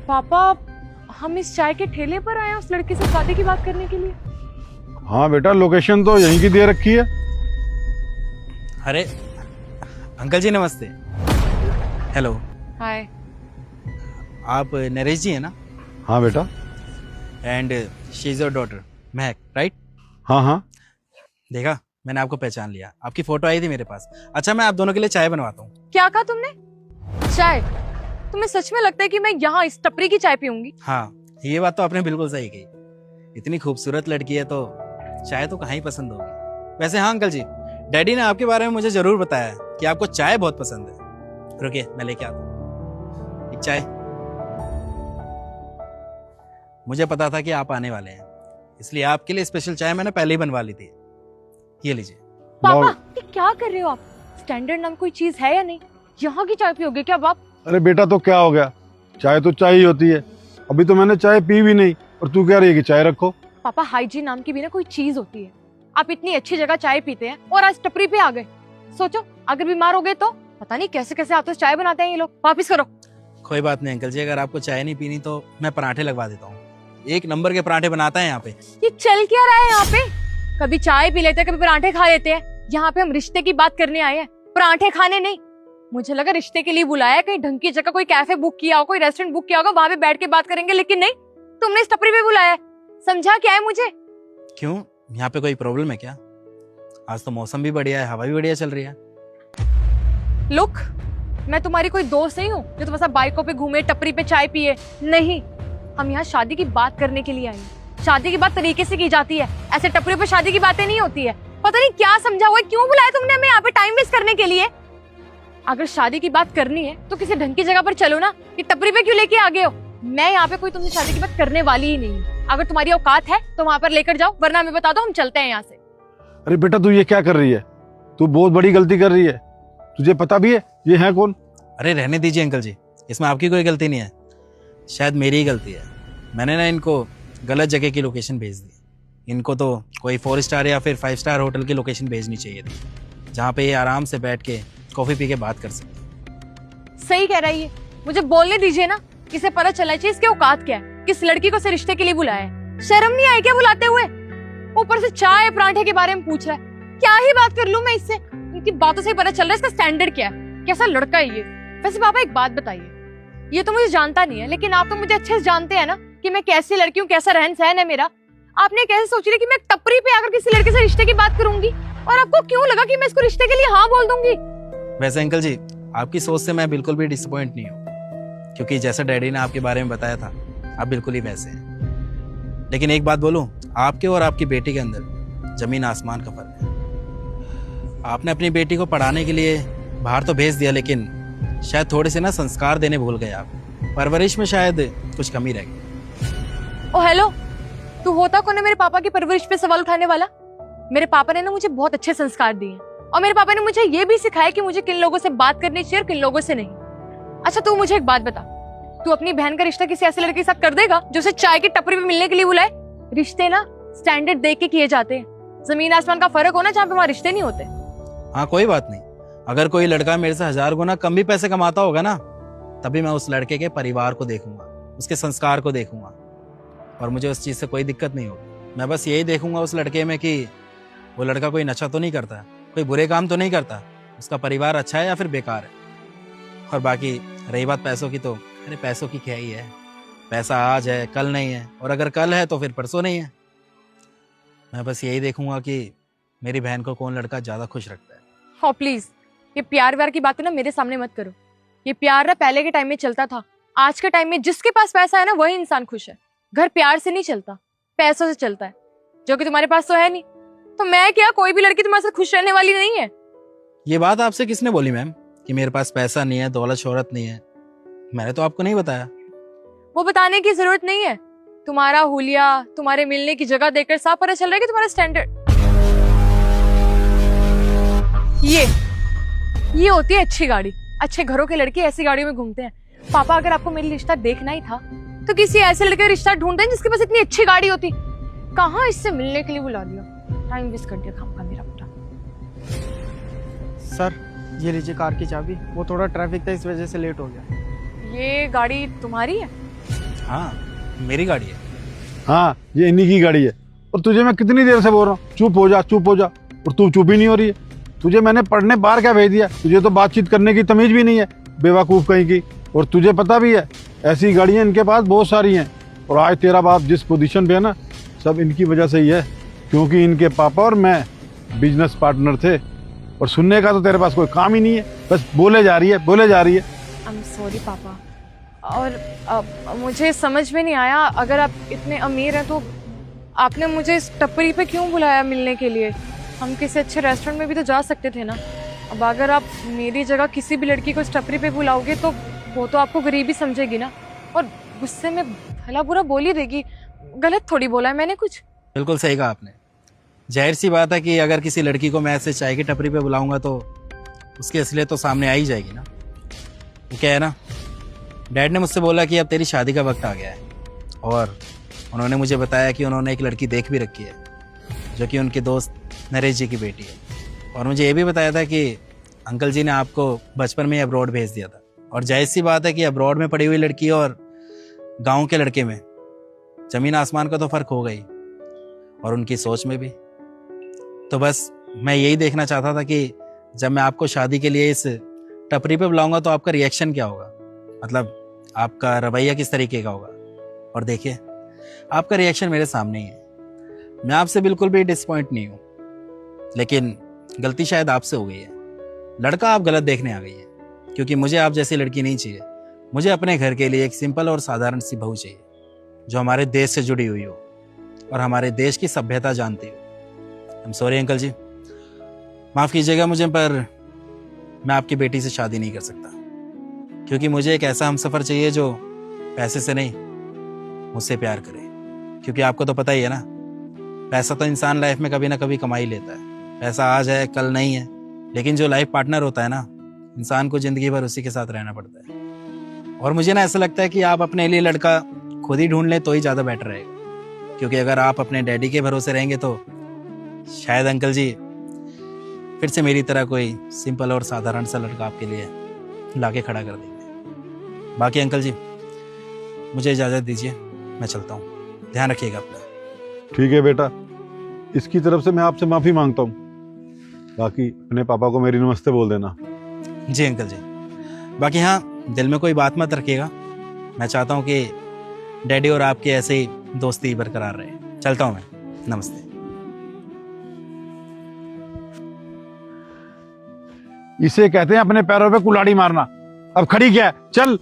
पापा, हम इस चाय के ठेले पर आए हैं उस लड़के से शादी की बात करने के लिए। हाँ बेटा, लोकेशन तो यहीं की दे रखी है। अरे अंकल जी नमस्ते। हेलो। हाय। आप नरेश जी हैं ना? हाँ बेटा। And she is your daughter Mahak, right? हाँ हाँ। देखा, मैंने आपको पहचान लिया, आपकी फोटो आई थी मेरे पास। अच्छा, मैं आप दोनों के लिए चाय बनवाता हूँ। क्या कहा तुमने? चाय? तुम्हें सच में लगता है कि मैं यहाँ इस टपरी की चाय पीऊंगी? हाँ, ये बात तो आपने बिल्कुल सही कही। इतनी खूबसूरत लड़की है तो चाय तो कहाँ ही पसंद होगी। वैसे हाँ अंकल जी, डैडी ने आपके बारे में मुझे जरूर बताया कि आपको चाय बहुत पसंद है। रुकिए, मैं लेके आता हूँ एक चाय। मुझे पता था कि आप आने वाले हैं, इसलिए आपके लिए स्पेशल चाय मैंने पहले ही बनवा ली थी। ये लीजिए। पापा, ये क्या कर रहे हो आप? स्टैंडर्ड नाम कोई चीज है या नहीं? यहाँ की चाय पियोगे क्या बाप? अरे बेटा, तो क्या हो गया, चाय तो चाय ही होती है। अभी तो मैंने चाय पी भी नहीं और तू कह रही है कि चाय रखो। पापा, हाइजीन नाम की भी ना कोई चीज होती है। आप इतनी अच्छी जगह चाय पीते हैं और आज टपरी पे आ गए। सोचो, अगर बीमार हो गए तो? पता नहीं कैसे कैसे आप तो चाय बनाते हैं ये लोग। वापिस करो। कोई बात नहीं अंकल जी, अगर आपको चाय नहीं पीनी तो मैं पराठे लगवा देता हूँ। एक नंबर के पराठे बनाता है यहाँ पे। ये चल क्या रहा है यहाँ पे? कभी चाय पी लेते हैं, कभी पराठे खा लेते हैं। यहाँ पे हम रिश्ते की बात करने आए हैं, पराठे खाने नहीं। मुझे लगा रिश्ते के लिए बुलाया है, कहीं ढंग की जगह कोई कैफे बुक किया हो, कोई रेस्टोरेंट बुक किया होगा, वहां पे बैठ के बात करेंगे, लेकिन नहीं, तुमने इस टपरी पे बुलाया है। समझा क्या है मुझे? क्यों, यहाँ पे कोई प्रॉब्लम है क्या? आज तो मौसम भी बढ़िया है, हवा भी बढ़िया चल रही है। लुक, मैं तुम्हारी कोई दोस्त नहीं हूँ जो तुम ऐसा बाइकों पे घूमे, टपरी पे चाय पिए। नहीं, हम यहाँ शादी की बात करने के लिए आए हैं। शादी की बात तरीके से की जाती है, ऐसे टपरी पे शादी की बातें नहीं होती है। पता नहीं क्या समझा हुआ है, क्यों बुलाया तुमने हमें यहाँ पे टाइम वेस्ट करने के लिए? अगर शादी की बात करनी है तो किसी ढंग की जगह पर चलो ना, ये टपरी पे क्यों लेके आ गए हो? मैं यहाँ पे कोई तुमसे शादी की बात करने वाली ही नहीं हूँ। अगर तुम्हारी औकात है तो वहां पर लेकर जाओ, वरना हमें बता दो, हम चलते हैं यहाँ से। अरे बेटा, तू ये क्या कर रही है? तू बहुत बड़ी गलती कर रही है। तुझे पता भी है ये है कौन? अरे रहने दीजिए अंकल जी, इसमें आपकी कोई गलती नहीं है, शायद मेरी ही गलती है। मैंने ना इनको गलत जगह की लोकेशन भेज दी। इनको तो कोई 4 स्टार या फिर 5 स्टार होटल की लोकेशन भेजनी चाहिए थी, जहाँ पे ये आराम से बैठ के कॉफी पी के बात कर सके। सही कह रही है, मुझे बोलने दीजिए ना। इसे पता चला चाहिए इसके औकात क्या है, किस लड़की को से रिश्ते के लिए बुलाया है। शर्म नहीं आई क्या बुलाते हुए? ऊपर से चाय पराठे के बारे में पूछ रहा है। क्या ही बात कर लूं मैं इससे? इनकी बातों से ही पता चल रहा है इसका स्टैंडर्ड क्या है, कैसा लड़का है ये। वैसे पापा एक बात बताइए, ये तो मुझे जानता नहीं है, लेकिन आप तो मुझे अच्छे से जानते हैं ना कि मैं कैसी लड़की हूँ, कैसा रहन सहन है मेरा। आपने कैसे सोच लिया कि मैं टपरी पे आकर किसी लड़के से रिश्ते की बात करूंगी? और आपको क्यों लगा कि मैं इसको रिश्ते के लिए हाँ बोल दूंगी? वैसे अंकल जी, आपकी सोच से मैं बिल्कुल भी डिसअपॉइंट नहीं हूँ, क्योंकि जैसा डैडी ने आपके बारे में बताया था, आप बिल्कुल ही वैसे हैं। लेकिन एक बात बोलूं, आपके और आपकी बेटी के अंदर जमीन आसमान का फर्क है। आपने अपनी बेटी को पढ़ाने के लिए बाहर तो भेज दिया, लेकिन शायद थोड़े से ना संस्कार देने भूल गए आप। परवरिश में शायद कुछ कमी रह गई। ओ हेलो, तू होता कौन है मेरे पापा की परवरिश पे सवाल उठाने वाला? मेरे पापा ने ना मुझे बहुत अच्छे संस्कार दिए, और मेरे पापा ने मुझे ये भी सिखाया कि मुझे किन लोगों से बात करनी चाहिए और किन लोगों से नहीं। अच्छा, तू मुझे एक बात बता, तू अपनी बहन का रिश्ता किसी ऐसे लड़के के साथ कर देगा जो उसे चाय की टपरी पे मिलने के लिए बुलाए? रिश्ते ना स्टैंडर्ड देख के किए जाते हैं। जमीन आसमान का फर्क होना, जहाँ पे वहाँ रिश्ते नहीं होते। हाँ कोई बात नहीं, अगर कोई लड़का मेरे से 1000 गुना कम भी पैसे कमाता होगा ना, तभी मैं उस लड़के के परिवार को देखूंगा, उसके संस्कार को देखूंगा, और मुझे उस चीज से कोई दिक्कत नहीं होगी। मैं बस यही देखूंगा उस लड़के में कि वो लड़का कोई नशा तो नहीं करता, कोई बुरे काम तो नहीं करता, उसका परिवार अच्छा है या फिर बेकार है। और बाकी रही बात पैसों की, तो अरे पैसों की क्या ही है, पैसा आज है कल नहीं है, और अगर कल है तो फिर परसों नहीं है। मैं बस यही देखूंगा कि मेरी बहन को कौन लड़का ज्यादा खुश रखता है। हाँ प्लीज, ये प्यार व्यार की बातें ना मेरे सामने मत करो। ये प्यार ना पहले के टाइम में चलता था, आज के टाइम में जिसके पास पैसा है ना वही इंसान खुश है। घर प्यार से नहीं चलता, पैसों से चलता है, जो कि तुम्हारे पास तो है नहीं। तो मैं क्या, कोई भी लड़की तुम्हारे साथ खुश रहने वाली नहीं है। ये बात आपसे किसने बोली मैम कि मेरे पास पैसा नहीं है, दौलत शोहरत नहीं है? मैंने तो आपको नहीं बताया। वो बताने की जरूरत नहीं है। तुम्हारा हुलिया, तुम्हारे मिलने की जगह देखकर साफ पता चल रहा है कि तुम्हारा स्टैंडर्ड। ये होती है अच्छी गाड़ी। अच्छे घरों के लड़के ऐसी गाड़ियों में घूमते हैं। पापा, अगर आपको मेरी रिश्ता देखना ही था तो किसी ऐसे लड़के का रिश्ता ढूंढते हैं जिसके पास इतनी अच्छी गाड़ी होती। कहाँ इससे मिलने के लिए बुला लिया, टाइम वेस्ट कर दिया खामखा मेरा पूरा। सर ये लीजिए कार की चाबी, वो थोड़ा ट्रैफिक था इस वजह से लेट हो गया। ये गाड़ी तुम्हारी है? हाँ, मेरी गाड़ी है। हाँ, ये इन्हीं की गाड़ी है। और तुझे मैं कितनी देर से बोल रहा हूँ चुप हो जा चुप हो जा, और तू चुप ही नहीं हो रही है। तुझे मैंने पढ़ने बाहर क्या भेज दिया? तुझे तो बातचीत करने की तमीज भी नहीं है, बेवकूफ़ कहीं की। और तुझे पता भी है ऐसी गाड़ियाँ इनके पास बहुत सारी हैं। और आज तेरा बाप जिस पोजीशन पे है ना, सब इनकी वजह से ही है, क्योंकि इनके पापा और मैं बिजनेस पार्टनर थे। और सुनने का तो तेरे पास कोई काम ही नहीं है, बस बोले जा रही है बोले जा रही है। आई एम सॉरी पापा। और मुझे समझ में नहीं आया, अगर आप इतने अमीर हैं तो आपने मुझे इस टपरी पे क्यों बुलाया मिलने के लिए? हम किसी अच्छे रेस्टोरेंट में भी तो जा सकते थे ना। अब अगर आप मेरी जगह किसी भी लड़की को इस टपरी पे बुलाओगे तो वो तो आपको गरीबी समझेगी ना, और गुस्से में भला बुरा बोल ही देगी। गलत थोड़ी बोला है मैंने कुछ। बिल्कुल सही कहा आपने। जाहिर सी बात है कि अगर किसी लड़की को मैं ऐसे चाय की टपरी पे बुलाऊंगा तो उसकी असलियत तो सामने आ ही जाएगी ना। वो क्या है ना, डैड ने मुझसे बोला कि अब तेरी शादी का वक्त आ गया है, और उन्होंने मुझे बताया कि उन्होंने एक लड़की देख भी रखी है जो कि उनके दोस्त नरेश जी की बेटी है। और मुझे ये भी बताया था कि अंकल जी ने आपको बचपन में ही अब्रॉड भेज दिया था। और जाहिर सी बात है कि अब्रॉड में पड़ी हुई लड़की और गांव के लड़के में ज़मीन आसमान का तो फ़र्क होगा ही, और उनकी सोच में भी। तो बस मैं यही देखना चाहता था कि जब मैं आपको शादी के लिए इस टपरी पे बुलाऊंगा तो आपका रिएक्शन क्या होगा, मतलब आपका रवैया किस तरीके का होगा। और देखिए, आपका रिएक्शन मेरे सामने ही है। मैं आपसे बिल्कुल भी डिसपॉइंट नहीं हूँ, लेकिन गलती शायद आपसे हो गई है। लड़का आप गलत देखने आ गई है, क्योंकि मुझे आप जैसी लड़की नहीं चाहिए। मुझे अपने घर के लिए एक सिंपल और साधारण सी बहू चाहिए जो हमारे देश से जुड़ी हुई हो और हमारे देश की सभ्यता जानती हो। आई एम सॉरी अंकल जी, माफ़ कीजिएगा मुझे, पर मैं आपकी बेटी से शादी नहीं कर सकता, क्योंकि मुझे एक ऐसा हमसफ़र चाहिए जो पैसे से नहीं, मुझसे प्यार करे। क्योंकि आपको तो पता ही है ना, पैसा तो इंसान लाइफ में कभी ना कभी कमा ही लेता है। पैसा आज है कल नहीं है, लेकिन जो लाइफ पार्टनर होता है ना, इंसान को ज़िंदगी भर उसी के साथ रहना पड़ता है। और मुझे ना ऐसा लगता है कि आप अपने लिए लड़का खुद ही ढूंढ लें तो ही ज़्यादा बेटर रहेगा, क्योंकि अगर आप अपने डैडी के भरोसे रहेंगे तो शायद अंकल जी फिर से मेरी तरह कोई सिंपल और साधारण सा लड़का आपके लिए लाके खड़ा कर देंगे। बाकी अंकल जी, मुझे इजाज़त दीजिए, मैं चलता हूँ। ध्यान रखिएगा अपना। ठीक है बेटा, इसकी तरफ से मैं आपसे माफ़ी मांगता हूँ। बाकी अपने पापा को मेरी नमस्ते बोल देना। जी अंकल जी। बाकी हाँ, दिल में कोई बात मत रखिएगा। मैं चाहता हूँ कि डैडी और आपकी ऐसे ही दोस्ती बरकरार रहे। चलता हूँ मैं, नमस्ते। इसे कहते हैं अपने पैरों पे कुल्हाड़ी मारना। अब खड़ी क्या है, चल।